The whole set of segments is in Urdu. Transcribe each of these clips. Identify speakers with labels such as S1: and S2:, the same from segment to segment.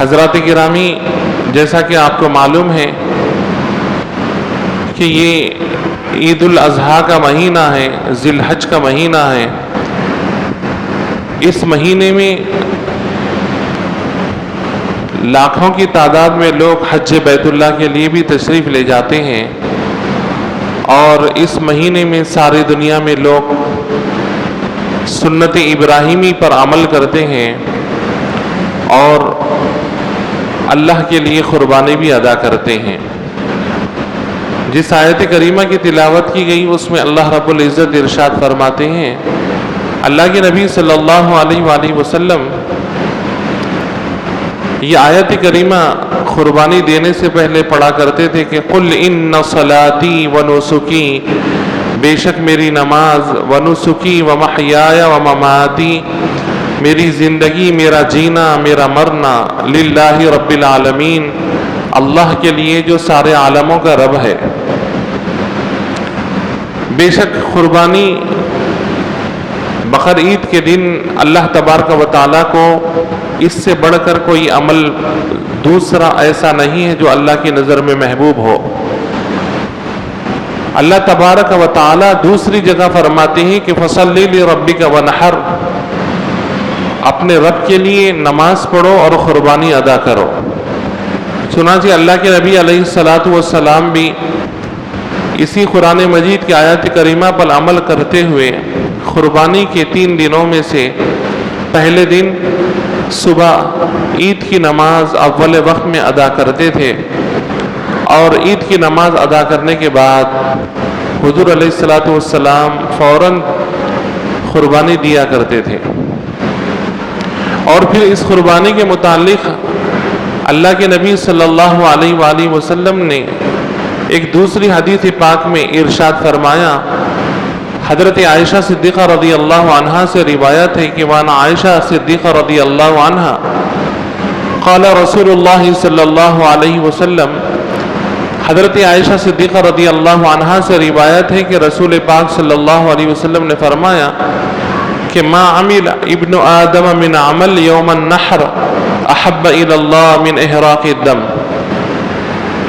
S1: حضرات گرامی، جیسا کہ آپ کو معلوم ہے کہ یہ عید الاضحیٰ کا مہینہ ہے، ذی الحج کا مہینہ ہے۔ اس مہینے میں لاکھوں کی تعداد میں لوگ حج بیت اللہ کے لیے بھی تشریف لے جاتے ہیں، اور اس مہینے میں ساری دنیا میں لوگ سنت ابراہیمی پر عمل کرتے ہیں اور اللہ کے لیے قربانی بھی ادا کرتے ہیں۔ جس آیت کریمہ کی تلاوت کی گئی اس میں اللہ رب العزت ارشاد فرماتے ہیں، اللہ کے نبی صلی اللہ علیہ وآلہ وسلم یہ آیت کریمہ قربانی دینے سے پہلے پڑھا کرتے تھے کہ قل ان صلاتی و نسکی، بے شک میری نماز، و نسکی و محیایا و مماتی، میری زندگی، میرا جینا، میرا مرنا، للہ رب العالمین، اللہ کے لیے جو سارے عالموں کا رب ہے۔ بے شک قربانی بقر عید کے دن اللہ تبارک و تعالیٰ کو اس سے بڑھ کر کوئی عمل دوسرا ایسا نہیں ہے جو اللہ کی نظر میں محبوب ہو۔ اللہ تبارک و تعالیٰ دوسری جگہ فرماتے ہیں کہ فَصَلِّ لِرَبِّكَ وَانْحَرْ، اپنے رب کے لیے نماز پڑھو اور قربانی ادا کرو۔ چنانچہ اللہ کے نبی علیہ السلام بھی اسی قرآن مجید کی آیات کریمہ پر عمل کرتے ہوئے قربانی کے 3 دنوں میں سے پہلے دن صبح عید کی نماز اول وقت میں ادا کرتے تھے، اور عید کی نماز ادا کرنے کے بعد حضور علیہ السلام فوراً قربانی دیا کرتے تھے۔ اور پھر اس قربانی کے متعلق اللہ کے نبی صلی اللہ علیہ وآلہ وسلم نے ایک دوسری حدیث پاک میں ارشاد فرمایا۔ حضرت عائشہ صدیقہ رضی اللہ عنہا سے روایت ہے کہ وان عائشہ صدیقہ رضی اللہ عنہا قال رسول اللہ صلی اللہ علیہ وسلم، حضرت عائشہ صدیقہ رضی اللہ عنہا سے روایت ہے کہ رسول پاک صلی اللہ علیہ وسلم نے فرمایا کہ ما عمل ابن آدم من عمل یوم النحر احب الی اللہ من احراق الدم،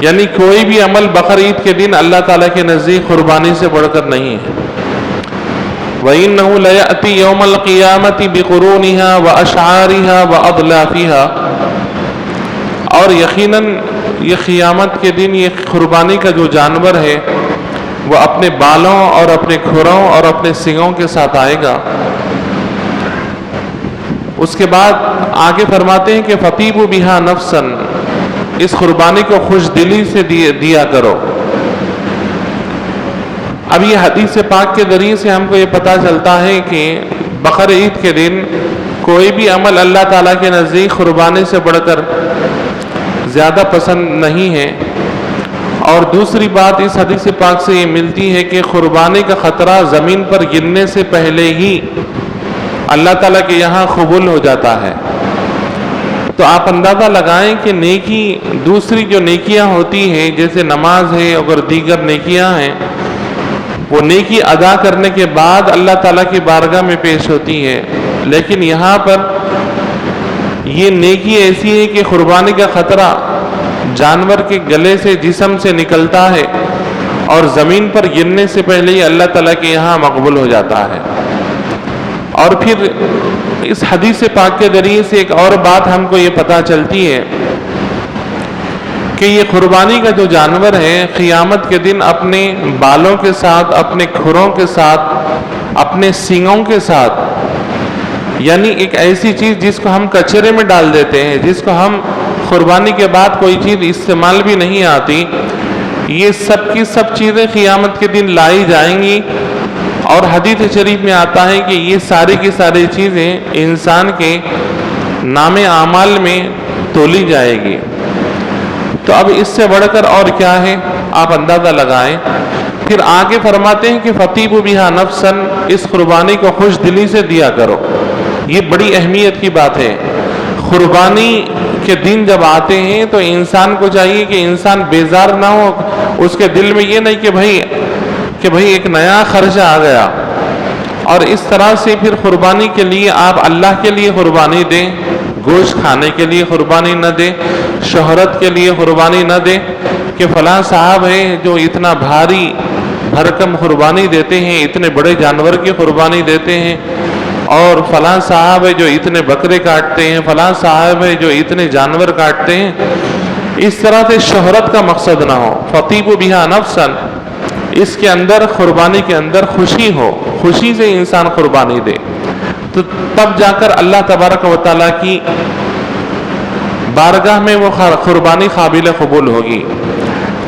S1: یعنی کوئی بھی عمل بقر عید کے دن اللہ تعالیٰ کے نزدیک قربانی سے بڑھ کر نہیں ہے۔ وَإِنَّهُ لَيَأْتِي يَوْمَ الْقِيَامَةِ بِقُرُونِهَا وَأَشْعَارِهَا وَأَضْلَافِهَا، اور یقیناً یہ قیامت کے دن یہ قربانی کا جو جانور ہے وہ اپنے بالوں اور اپنے کھروں اور اپنے سینگوں کے ساتھ آئے گا۔ اس کے بعد آگے فرماتے ہیں کہ فَطِيبُ بِهَا نَفْسًا، اس قربانی کو خوش دلی سے دیا کرو۔ اب یہ حدیث پاک کے ذریعے سے ہم کو یہ پتہ چلتا ہے کہ بقر عید کے دن کوئی بھی عمل اللہ تعالیٰ کے نزدیک قربانی سے بڑھ کر زیادہ پسند نہیں ہے۔ اور دوسری بات اس حدیث پاک سے یہ ملتی ہے کہ قربانی کا خطرہ زمین پر گرنے سے پہلے ہی اللہ تعالیٰ کے یہاں قبول ہو جاتا ہے۔ تو آپ اندازہ لگائیں کہ نیکی، دوسری جو نیکیاں ہوتی ہیں جیسے نماز ہے اور دیگر نیکیاں ہیں، وہ نیکی ادا کرنے کے بعد اللہ تعالیٰ کی بارگاہ میں پیش ہوتی ہے، لیکن یہاں پر یہ نیکی ایسی ہے کہ قربانی کا خطرہ جانور کے گلے سے، جسم سے نکلتا ہے اور زمین پر گرنے سے پہلے ہی اللہ تعالیٰ کے یہاں مقبول ہو جاتا ہے۔ اور پھر اس حدیث پاک کے ذریعے سے ایک اور بات ہم کو یہ پتہ چلتی ہے کہ یہ قربانی کا جو جانور ہے قیامت کے دن اپنے بالوں کے ساتھ، اپنے کھروں کے ساتھ، اپنے سینگوں کے ساتھ، یعنی ایک ایسی چیز جس کو ہم کچرے میں ڈال دیتے ہیں، جس کو ہم قربانی کے بعد کوئی چیز استعمال بھی نہیں آتی، یہ سب کی سب چیزیں قیامت کے دن لائی جائیں گی۔ اور حدیث شریف میں آتا ہے کہ یہ ساری کی ساری چیزیں انسان کے نام اعمال میں تولی جائے گی۔ تو اب اس سے بڑھ کر اور کیا ہے آپ اندازہ لگائیں۔ پھر آگے فرماتے ہیں کہ فَطِيبُ بِهَا نَفْسًا، اس قربانی کو خوش دلی سے دیا کرو۔ یہ بڑی اہمیت کی بات ہے۔ قربانی کے دن جب آتے ہیں تو انسان کو چاہیے کہ انسان بیزار نہ ہو، اس کے دل میں یہ نہیں کہ بھئی ایک نیا خرچہ آ گیا، اور اس طرح سے پھر قربانی کے لیے آپ اللہ کے لیے قربانی دیں، گوشت کھانے کے لیے قربانی نہ دے، شہرت کے لیے قربانی نہ دے کہ فلاں صاحب ہیں جو اتنا بھاری بھرکم قربانی دیتے ہیں، اتنے بڑے جانور کی قربانی دیتے ہیں، اور فلاں صاحب ہے جو اتنے بکرے کاٹتے ہیں، فلاں صاحب ہے جو اتنے جانور کاٹتے ہیں۔ اس طرح سے شہرت کا مقصد نہ ہو، فطیب بہا نفسا، اس کے اندر قربانی کے اندر خوشی ہو، خوشی سے انسان قربانی دے، تو تب جا کر اللہ تبارک و تعالیٰ کی بارگاہ میں وہ قربانی قابل قبول ہوگی۔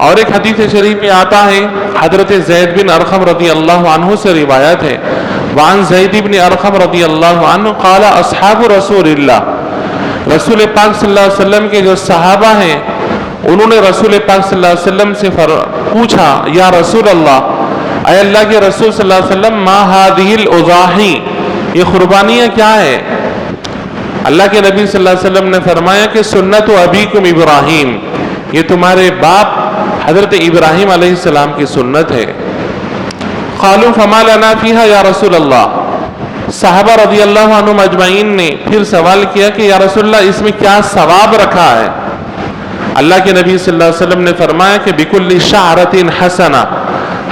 S1: اور ایک حدیث شریف میں آتا ہے، حضرت زید بن ارقم رضی اللہ عنہ سے روایت ہے، وعن زید بن ارقم رضی اللہ عنہ قال اصحاب رسول اللہ، رسول پاک صلی اللہ علیہ وسلم کے جو صحابہ ہیں انہوں نے رسول پاک صلی اللہ علیہ وسلم سے پوچھا، یا رسول اللہ، اے اللہ کے رسول صلی اللہ علیہ وسلم، ما هذه الاضاحی، یہ قربانیاں کیا ہے؟ اللہ کے نبی صلی اللہ علیہ وسلم نے فرمایا کہ سنت ابیکم ابراہیم، یہ تمہارے باپ حضرت ابراہیم علیہ السلام کی سنت ہے۔ قالوا فما لنا فیہا یا رسول اللہ، صحابہ رضی اللہ عنہم اجمعین نے پھر سوال کیا کہ یا رسول اللہ اس میں کیا ثواب رکھا ہے؟ اللہ کے نبی صلی اللہ علیہ وسلم نے فرمایا کہ بکل شعرۃ حسنہ،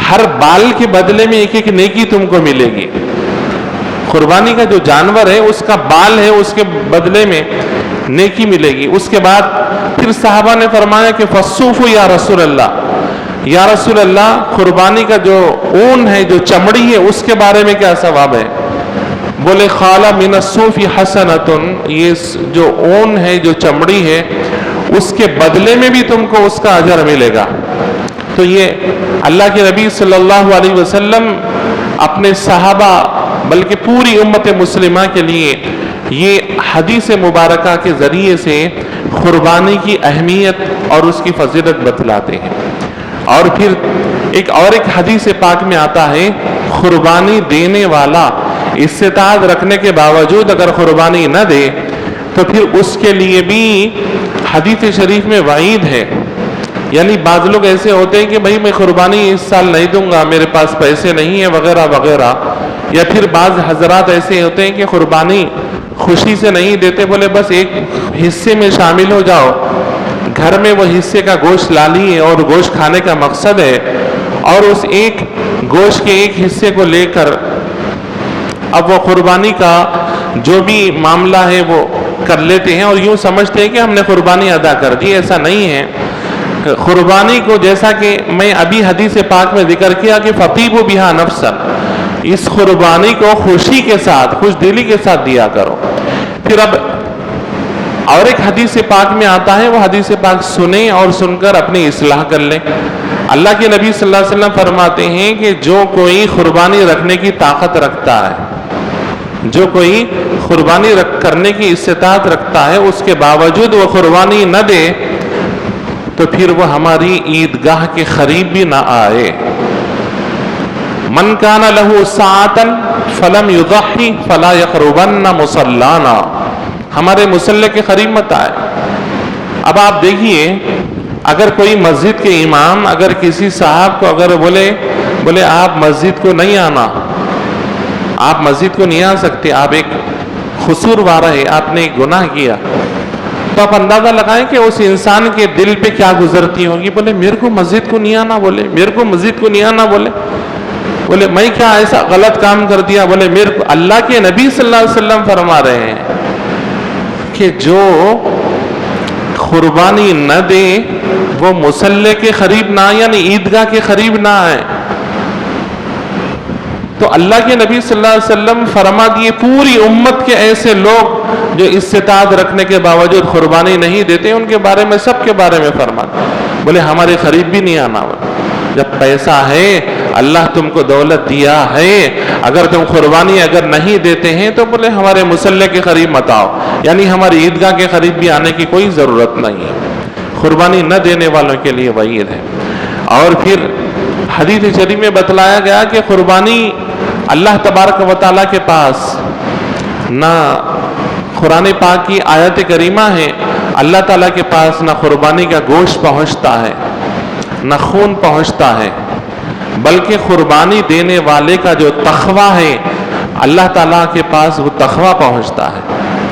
S1: ہر بال کے بدلے میں ایک ایک نیکی تم کو ملے گی۔ قربانی کا جو جانور ہے اس کا بال ہے، اس کے بدلے میں نیکی ملے گی۔ اس کے بعد پھر صحابہ نے فرمایا کہ فالصوف یا رسول اللہ، یا رسول اللہ قربانی کا جو اون ہے، جو چمڑی ہے، اس کے بارے میں کیا ثواب ہے؟ بولے قال من الصوف حسنۃ، یہ جو اون ہے، جو چمڑی ہے، اس کے بدلے میں بھی تم کو اس کا اجر ملے گا۔ تو یہ اللہ کے نبی صلی اللہ علیہ وسلم اپنے صحابہ بلکہ پوری امت مسلمہ کے لیے یہ حدیث مبارکہ کے ذریعے سے قربانی کی اہمیت اور اس کی فضیلت بتلاتے ہیں۔ اور پھر ایک حدیث پاک میں آتا ہے، قربانی دینے والا استطاعت رکھنے کے باوجود اگر قربانی نہ دے تو پھر اس کے لیے بھی حدیث شریف میں وعید ہے۔ یعنی بعض لوگ ایسے ہوتے ہیں کہ بھائی میں قربانی اس سال نہیں دوں گا، میرے پاس پیسے نہیں ہیں وغیرہ وغیرہ، یا پھر بعض حضرات ایسے ہوتے ہیں کہ قربانی خوشی سے نہیں دیتے، بولے بس ایک حصے میں شامل ہو جاؤ، گھر میں وہ حصے کا گوشت لا لیے اور گوشت کھانے کا مقصد ہے، اور اس ایک گوشت کے ایک حصے کو لے کر اب وہ قربانی کا جو بھی معاملہ ہے وہ کر لیتے ہیں اور یوں سمجھتے ہیں کہ ہم نے قربانی ادا کر دی۔ ایسا نہیں ہے۔ قربانی کو جیسا کہ میں ابھی حدیث پاک میں ذکر کیا کہ فطیب بہا نفسا، اس قربانی کو خوشی کے ساتھ، خوش دلی کے ساتھ دیا کرو۔ پھر اب اور ایک حدیث پاک میں آتا ہے، وہ حدیث پاک سنیں اور سن کر اپنی اصلاح کر لیں۔ اللہ کے نبی صلی اللہ علیہ وسلم فرماتے ہیں کہ جو کوئی قربانی رکھنے کی طاقت رکھتا ہے، جو کوئی قربانی کرنے کی استطاعت رکھتا ہے، اس کے باوجود وہ قربانی نہ دے تو پھر وہ ہماری عیدگاہ کے قریب بھی نہ آئے۔ من کان لہ ساعۃ فلم یضحی فلا یقربن مصلانا، ہمارے مصلی کے قریب مت آئے۔ اب آپ دیکھیے، اگر کوئی مسجد کے امام اگر کسی صاحب کو اگر بولے آپ مسجد کو نہیں آنا، آپ مسجد کو نہیں آ سکتے، آپ ایک قصور وارہ ہے، آپ نے ایک گناہ کیا، تو آپ اندازہ لگائیں کہ اس انسان کے دل پہ کیا گزرتی ہوگی۔ بولے میرے کو مسجد کو نہیں آنا، بولے میرے کو مسجد کو نہیں آنا، بولے میں کیا ایسا غلط کام کر دیا، بولے میرے کو اللہ کے نبی صلی اللہ علیہ وسلم فرما رہے ہیں کہ جو قربانی نہ دے وہ مصلی کے قریب نہ آئے، یعنی عیدگاہ کے قریب نہ آئے۔ تو اللہ کے نبی صلی اللہ علیہ وسلم فرما دیے پوری امت کے ایسے لوگ جو استطاعت رکھنے کے باوجود قربانی نہیں دیتے، ان کے بارے میں سب کے بارے میں فرما بولے ہمارے قریب بھی نہیں آنا۔ جب پیسہ ہے، اللہ تم کو دولت دیا ہے، اگر تم قربانی اگر نہیں دیتے ہیں تو بولے ہمارے مصلی کے قریب مت آؤ، یعنی ہماری عیدگاہ کے قریب بھی آنے کی کوئی ضرورت نہیں ہے۔ قربانی نہ دینے والوں کے لیے وعید ہے۔ اور پھر حدیث شریف میں بتلایا گیا کہ قربانی اللہ تبارک و تعالیٰ کے پاس نہ قرآن پاک کی آیت کریمہ ہے، اللہ تعالیٰ کے پاس نہ قربانی کا گوشت پہنچتا ہے، نہ خون پہنچتا ہے، بلکہ قربانی دینے والے کا جو تقویٰ ہے اللہ تعالیٰ کے پاس وہ تقویٰ پہنچتا ہے۔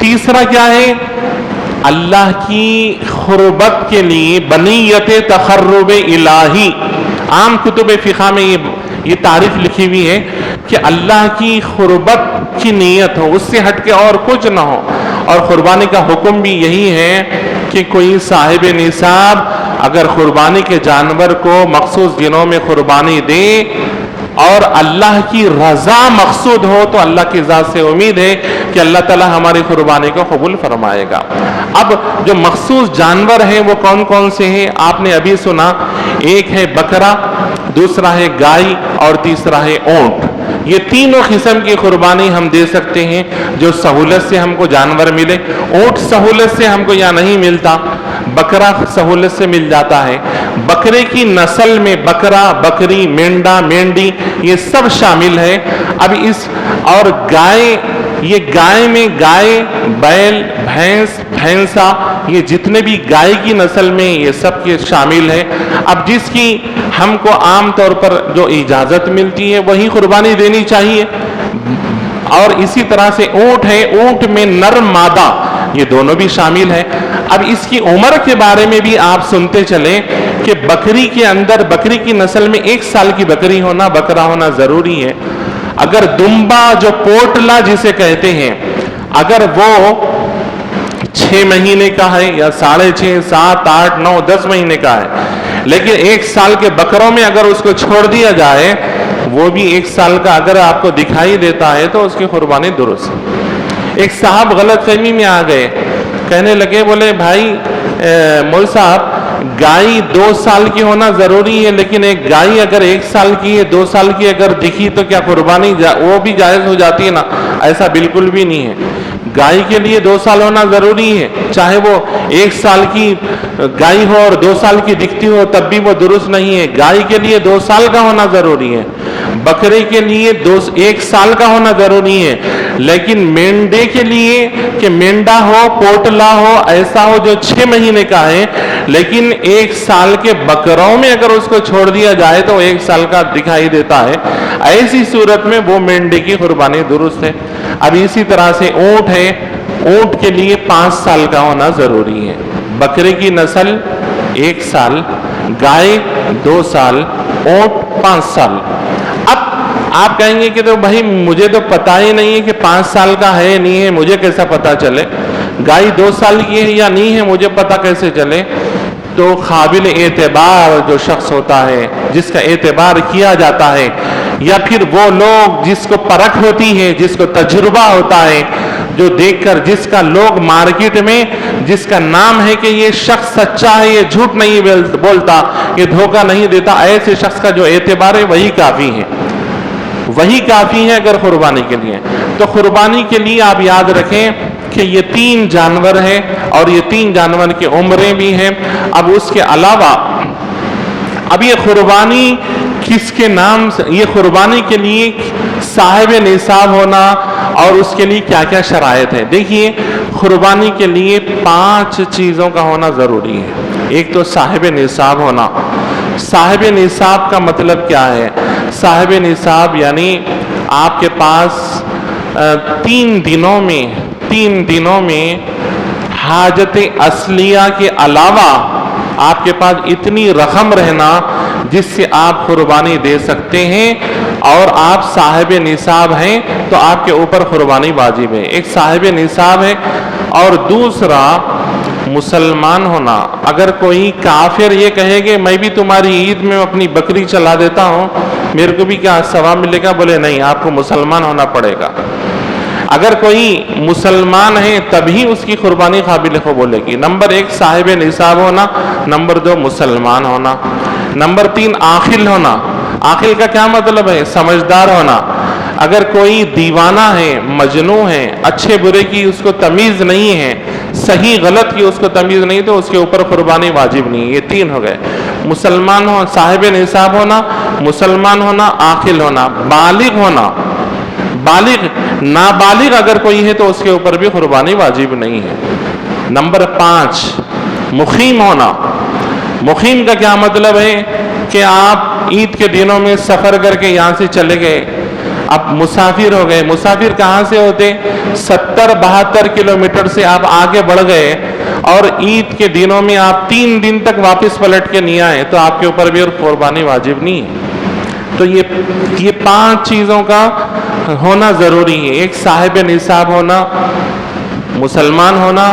S1: تیسرا کیا ہے؟ اللہ کی قربت کے لیے بنیت تقرب الہی. عام کتب فقہ میں یہ تعریف لکھی ہوئی ہے کہ اللہ کی قربت کی نیت ہو، اس سے ہٹ کے اور کچھ نہ ہو. اور قربانی کا حکم بھی یہی ہے کہ کوئی صاحب نصاب اگر قربانی کے جانور کو مخصوص دنوں میں قربانی دے اور اللہ کی رضا مقصود ہو تو اللہ کی ذات سے امید ہے کہ اللہ تعالی ہماری قربانی کو قبول فرمائے گا. اب جو مخصوص جانور ہیں وہ کون کون سے ہیں؟ آپ نے ابھی سنا، ایک ہے بکرا، دوسرا ہے گائے اور تیسرا ہے اونٹ. یہ تینوں قسم کی قربانی ہم دے سکتے ہیں جو سہولت سے ہم کو جانور ملے. اونٹ سہولت سے ہم کو یا نہیں ملتا، بکرا سہولت سے مل جاتا ہے. بکرے کی نسل میں بکرا، بکری، مینڈا، مینڈی یہ سب شامل ہے. اب اس اور گائے، یہ گائے میں گائے، بیل، بھینس، بھینسا، یہ جتنے بھی گائے کی نسل میں یہ سب کے شامل ہے. اب جس کی ہم کو عام طور پر جو اجازت ملتی ہے وہی قربانی دینی چاہیے. اور اسی طرح سے اونٹ ہے، اونٹ میں نر مادہ یہ دونوں بھی شامل ہے. اب اس کی عمر کے بارے میں بھی آپ سنتے چلیں کہ بکری کے اندر، بکری کی نسل میں 1 سال کی بکری ہونا، بکرا ہونا ضروری ہے. اگر دمبا جو پوٹلا جسے کہتے ہیں اگر وہ 6 مہینے کا ہے یا 6.5، 7، 8، 9، 10 مہینے کا ہے، لیکن 1 سال کے بکروں میں اگر اس کو چھوڑ دیا جائے، وہ بھی 1 سال کا اگر آپ کو دکھائی دیتا ہے تو اس کی قربانی درست ہے. ایک صاحب غلط فہمی میں آ گئے، کہنے لگے، بولے بھائی مول صاحب گائے 2 سال کی ہونا ضروری ہے، لیکن ایک گائے اگر 1 سال کی ہے، 2 سال کی اگر دکھی تو کیا قربانی وہ بھی جائز ہو جاتی ہے نا؟ ایسا بالکل بھی نہیں ہے. گائے کے لیے 2 سال ہونا ضروری ہے، چاہے وہ 1 سال کی گائے ہو اور 2 سال کی دکھتی ہو تب بھی وہ درست نہیں ہے. گائے کے لیے 2 سال کا ہونا ضروری ہے، بکرے کے لیے 1 سال کا ہونا ضروری ہے. لیکن مینڈے کے لیے کہ مینڈا ہو، پوٹلا ہو، ایسا ہو جو 6 مہینے کا ہے لیکن 1 سال کے بکروں میں اگر اس کو چھوڑ دیا جائے تو 1 سال کا دکھائی دیتا ہے، ایسی صورت میں وہ مینڈے کی قربانی درست ہے. اب اسی طرح سے اونٹ ہے، اونٹ کے لیے 5 سال کا ہونا ضروری ہے. بکرے کی نسل 1 سال، گائے 2 سال، اونٹ 5 سال. اب آپ کہیں گے کہ تو بھائی مجھے تو پتا ہی نہیں ہے کہ 5 سال کا ہے نہیں ہے، مجھے کیسا پتا چلے؟ گائے 2 سال کی ہے یا نہیں ہے مجھے پتا کیسے چلے؟ تو قابل اعتبار جو شخص ہوتا ہے، جس کا اعتبار کیا جاتا ہے، یا پھر وہ لوگ جس کو پرکھ ہوتی ہے، جس کو تجربہ ہوتا ہے، جو دیکھ کر جس کا لوگ مارکیٹ میں جس کا نام ہے کہ یہ شخص سچا ہے، یہ جھوٹ نہیں بولتا، یہ دھوکہ نہیں دیتا، ایسے شخص کا جو اعتبار ہے وہی کافی ہے، وہی کافی ہے اگر قربانی کے لیے. تو قربانی کے لیے آپ یاد رکھیں کہ یہ 3 جانور ہیں اور یہ 3 جانور کی عمریں بھی ہیں. اب اس کے علاوہ اب یہ قربانی کس کے نام سے، یہ قربانی کے لیے صاحب نصاب ہونا اور اس کے لیے کیا کیا شرائط ہے. دیکھیے قربانی کے لیے 5 چیزوں کا ہونا ضروری ہے. ایک تو صاحب نصاب ہونا. صاحب نصاب کا مطلب کیا ہے؟ صاحب نصاب یعنی آپ کے پاس 3 دنوں میں حاجت اصلیہ کے علاوہ آپ کے پاس اتنی رقم رہنا جس سے آپ قربانی دے سکتے ہیں اور آپ صاحب نصاب ہیں تو آپ کے اوپر قربانی واجب ہے. ایک صاحب نصاب ہے. اور دوسرا مسلمان ہونا. اگر کوئی کافر یہ کہے کہ میں بھی تمہاری عید میں اپنی بکری چلا دیتا ہوں، میرے کو بھی کیا ثواب ملے گا؟ بولے نہیں، آپ کو مسلمان ہونا پڑے گا. اگر کوئی مسلمان ہے تبھی اس کی قربانی قابل قبول ہوگی. نمبر 1 صاحب نصاب ہونا، نمبر 2 مسلمان ہونا، نمبر 3 عاقل ہونا. عاقل کا کیا مطلب ہے؟ سمجھدار ہونا. اگر کوئی دیوانہ ہے، مجنون ہے، اچھے برے کی اس کو تمیز نہیں ہے، صحیح غلط کی اس کو تمیز نہیں، تو اس کے اوپر قربانی واجب نہیں. یہ 3 ہو گئے. مسلمان ہو، صاحب نصاب ہونا، مسلمان ہونا، عاقل ہونا، بالغ ہونا. بالغ، نابالغ اگر کوئی ہے تو اس کے اوپر بھی قربانی واجب نہیں ہے. نمبر 5 مقیم ہونا. مقیم کا کیا مطلب ہے کہ آپ عید کے دنوں میں سفر کر کے یہاں سے چلے گئے اب مسافر ہو گئے، مسافر کہاں سے ہوتے؟ 70-72 کلومیٹر سے آپ آگے بڑھ گئے اور عید کے دنوں میں آپ 3 دن تک واپس پلٹ کے نہیں آئے تو آپ کے اوپر بھی اور قربانی واجب نہیں ہے۔ تو یہ 5 چیزوں کا ہونا ضروری ہے۔ ایک صاحب نصاب ہونا، مسلمان ہونا،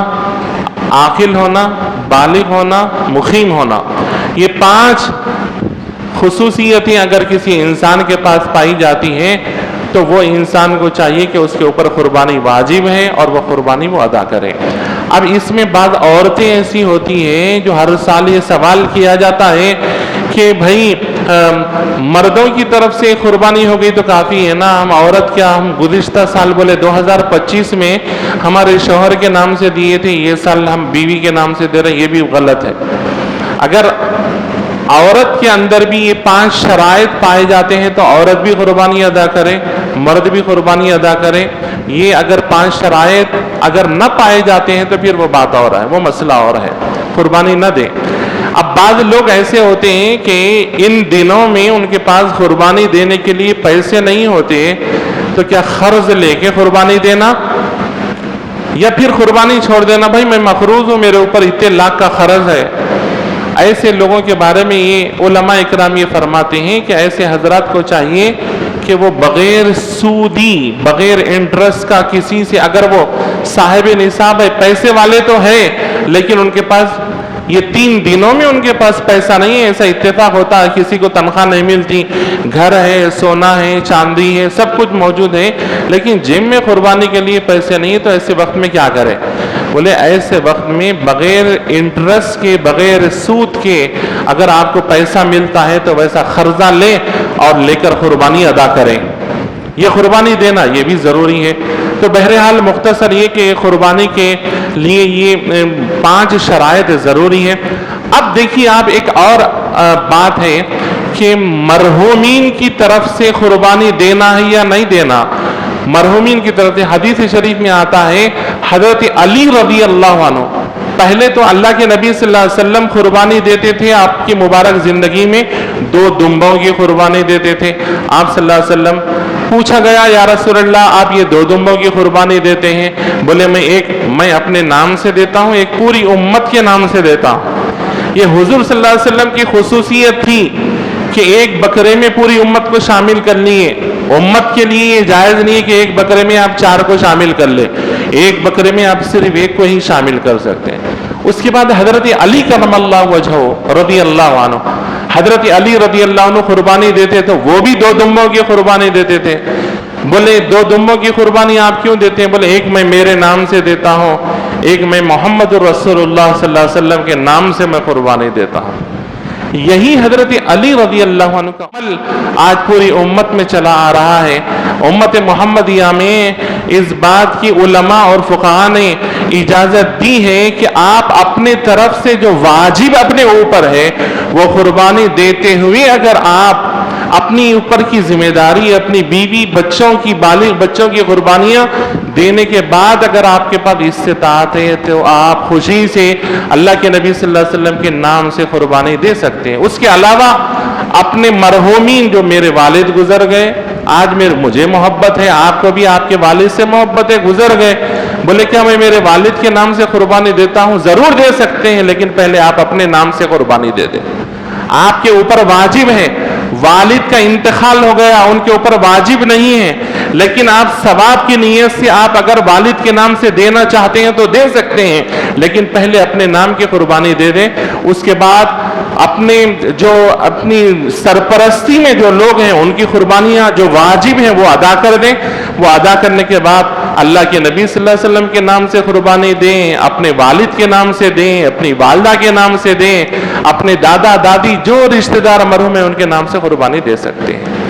S1: عاقل ہونا، بالغ ہونا، مقیم ہونا۔ یہ 5 خصوصیتیں اگر کسی انسان کے پاس پائی جاتی ہیں تو وہ انسان کو چاہیے کہ اس کے اوپر قربانی واجب ہے اور وہ قربانی وہ ادا کرے۔ اب اس میں بعض عورتیں ایسی ہوتی ہیں جو ہر سال یہ سوال کیا جاتا ہے کہ بھائی مردوں کی طرف سے قربانی ہو گئی تو کافی ہے نا، ہم عورت کیا، ہم گزشتہ سال بولے 2025 میں ہمارے شوہر کے نام سے دیے تھے، یہ سال ہم بیوی کے نام سے دے رہے ہیں، یہ بھی غلط ہے۔ اگر عورت کے اندر بھی یہ 5 شرائط پائے جاتے ہیں تو عورت بھی قربانی ادا کرے، مرد بھی قربانی ادا کرے۔ یہ اگر 5 شرائط اگر نہ پائے جاتے ہیں تو پھر وہ بات اور ہے، وہ مسئلہ اور ہے، قربانی نہ دیں۔ اب بعض لوگ ایسے ہوتے ہیں کہ ان دنوں میں ان کے پاس قربانی دینے کے لیے پیسے نہیں ہوتے تو کیا قرض لے کے قربانی دینا یا پھر قربانی چھوڑ دینا، بھائی میں مقروض ہوں، میرے اوپر اتنے لاکھ کا قرض ہے۔ ایسے لوگوں کے بارے میں یہ علماء اکرام یہ فرماتے ہیں کہ ایسے حضرات کو چاہیے کہ وہ بغیر سودی، بغیر انٹرسٹ کا کسی سے، اگر وہ صاحب نصاب ہے، پیسے والے تو ہے لیکن ان کے پاس یہ 3 دنوں میں ان کے پاس پیسہ نہیں ہے، ایسا اتفاق ہوتا ہے، کسی کو تنخواہ نہیں ملتی، گھر ہے، سونا ہے، چاندی ہے، سب کچھ موجود ہے لیکن جیب میں قربانی کے لیے پیسے نہیں، تو ایسے وقت میں کیا کرے؟ بولے ایسے وقت میں بغیر انٹرسٹ کے، بغیر سود کے اگر آپ کو پیسہ ملتا ہے تو ویسا قرضہ لے اور لے کر قربانی ادا کریں۔ یہ قربانی دینا یہ بھی ضروری ہے۔ تو بہرحال مختصر یہ کہ قربانی کے لیے یہ 5 شرائط ضروری ہے۔ اب دیکھیے آپ ایک اور بات ہے کہ مرحومین کی طرف سے قربانی دینا ہے یا نہیں دینا۔ مرحومین کی طرف سے حدیث شریف میں آتا ہے، حضرت علی رضی اللہ عنہ پہلے تو اللہ کے نبی صلی اللہ علیہ وسلم قربانی دیتے تھے، آپ کی مبارک زندگی میں 2 دمبوں کی قربانی دیتے تھے۔ آپ صلی اللہ علیہ وسلم پوچھا گیا، یا رسول اللہ آپ یہ 2 دمبوں کی قربانی دیتے ہیں؟ بولے میں اپنے نام سے دیتا ہوں، ایک پوری امت کے نام سے دیتا ہوں۔ یہ حضور صلی اللہ علیہ وسلم کی خصوصیت تھی کہ ایک بکرے میں پوری امت کو شامل کر لیے۔ امت کے لیے یہ جائز نہیں ہے کہ ایک بکرے میں آپ 4 کو شامل کر لیں، ایک بکرے میں آپ صرف ایک کو ہی شامل کر سکتے ہیں۔ اس کے بعد حضرت علی کرم اللہ وجہہ رضی اللہ عنہ، حضرت علی رضی اللہ عنہ قربانی دیتے تو وہ بھی 2 دمبوں کی قربانی دیتے تھے۔ بولے 2 دمبوں کی قربانی آپ کیوں دیتے ہیں؟ بولے ایک میں میرے نام سے دیتا ہوں، ایک میں محمد رسول اللہ صلی اللہ علیہ وسلم کے نام سے میں قربانی دیتا ہوں۔ یہی حضرت علی رضی اللہ عنہ کا عمل آج پوری امت میں چلا آ رہا ہے۔ امت محمدیہ میں اس بات کی علماء اور فقہاء نے اجازت دی ہے کہ آپ اپنے طرف سے جو واجب اپنے اوپر ہے وہ قربانی دیتے ہوئے اگر آپ اپنی اوپر کی ذمہ داری، اپنی بیوی، بچوں کی، بالغ بچوں کی قربانیاں دینے کے بعد اگر آپ کے پاس استطاعت ہے تو آپ خوشی سے اللہ کے نبی صلی اللہ علیہ وسلم کے نام سے قربانی دے سکتے ہیں۔ اس کے علاوہ اپنے مرحومین جو میرے والد گزر گئے، آج مجھے محبت ہے، آپ کو بھی آپ کے والد سے محبت ہے، گزر گئے، بولے کیا میں میرے والد کے نام سے قربانی دیتا ہوں؟ ضرور دے سکتے ہیں لیکن پہلے آپ اپنے نام سے قربانی دے دیں۔ آپ کے اوپر واجب ہے، والد کا انتقال ہو گیا، ان کے اوپر واجب نہیں ہے لیکن آپ ثواب کی نیت سے آپ اگر والد کے نام سے دینا چاہتے ہیں تو دے سکتے ہیں لیکن پہلے اپنے نام کی قربانی دے دیں۔ اس کے بعد اپنی سرپرستی میں جو لوگ ہیں ان کی قربانیاں جو واجب ہیں وہ ادا کر دیں۔ وہ ادا کرنے کے بعد اللہ کے نبی صلی اللہ علیہ وسلم کے نام سے قربانی دیں، اپنے والد کے نام سے دیں، اپنی والدہ کے نام سے دیں، اپنے دادا دادی جو رشتہ دار مرحوم ہیں ان کے نام سے قربانی دے سکتے ہیں۔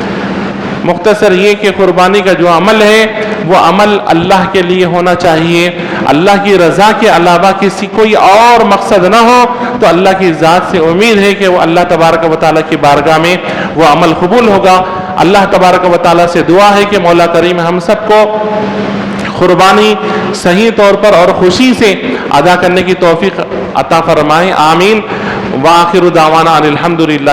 S1: مختصر یہ کہ قربانی کا جو عمل ہے وہ عمل اللہ کے لیے ہونا چاہیے، اللہ کی رضا کے علاوہ کسی کوئی اور مقصد نہ ہو، تو اللہ کی ذات سے امید ہے کہ وہ اللہ تبارک و تعالیٰ کی بارگاہ میں وہ عمل قبول ہوگا۔ اللہ تبارک و تعالیٰ سے دعا ہے کہ مولا کریم ہم سب کو قربانی صحیح طور پر اور خوشی سے ادا کرنے کی توفیق عطا فرمائیں، آمین۔ وآخر دعوانا الحمدللہ۔